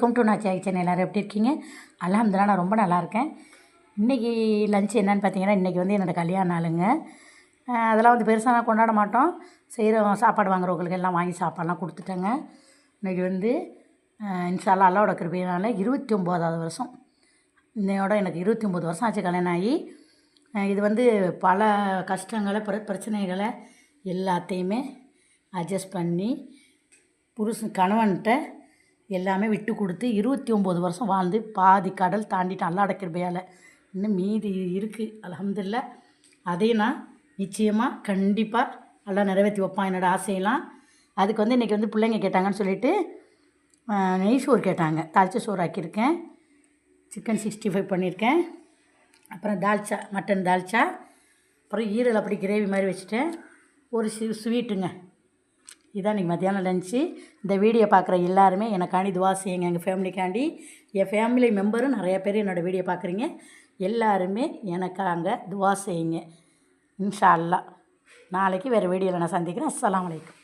Welcome to நான் channel. எல்லோரும் எப்படி இருக்கீங்க? அல்ஹம்துலில்லாஹ் நான் ரொம்ப நல்லாயிருக்கேன். இன்றைக்கி லஞ்ச் என்னென்னு பார்த்தீங்கன்னா, இன்றைக்கி வந்து என்னோடய கல்யாண நாளுங்க. அதெல்லாம் வந்து பெருசாக கொண்டாட மாட்டோம். செய்கிற சாப்பாடு வாங்குறவங்களுக்கு எல்லாம் வாங்கி சாப்பாடெலாம் கொடுத்துட்டேங்க. இன்றைக்கி வந்து இன்ஷா அல்லாஹ் அல்லாஹ்வோட கிருபையினால் 29வது வருஷம். இன்னையோட எனக்கு 29 வருஷம் ஆச்சு கல்யாணம் ஆகி. இது வந்து பல கஷ்டங்களை பிரச்சனைகளை எல்லாத்தையுமே அட்ஜஸ்ட் பண்ணி கணவன்கிட்ட எல்லாமே விட்டு கொடுத்து 29 வருஷம் வாழ்ந்து பாதி கடல் தாண்டிட்டு அல்லாஹ்வோட கிருபையால் இன்னும் மீதி இருக்குது அல்ஹம்துலில்லாஹ். அதையும் நான் நிச்சயமாக கண்டிப்பாக எல்லாம் நிறைவேற்றி வைப்பான் என்னோடய ஆசையெல்லாம். அதுக்கு வந்து இன்றைக்கி வந்து பிள்ளைங்க கேட்டாங்கன்னு சொல்லிவிட்டு நெய் சோறு கேட்டாங்க. தாளிச்ச சோறு ஆக்கியிருக்கேன். சிக்கன் 65 பண்ணியிருக்கேன். அப்புறம் தால்ச்சா, மட்டன் தால்ச்சா, அப்புறம் ஈரல் அப்படி கிரேவி மாதிரி வச்சுட்டேன். ஒரு ஸ்வீட்டுங்க. இதான் இன்றைக்கி மத்தியானம் லஞ்சு. இந்த வீடியோ பார்க்குற எல்லாருமே எனக்காண்டி துவா செய்யுங்க. எங்கள் ஃபேமிலிக்காண்டி, என் ஃபேமிலி மெம்பரும் நிறையா பேர் என்னோடய வீடியோ பார்க்குறீங்க. எல்லாருமே எனக்காக துவா செய்யுங்க இன்ஷா அல்லாஹ். நாளைக்கு வேறு வீடியோவில் நான் சந்திக்கிறேன். அஸ்ஸலாமு அலைக்கும்.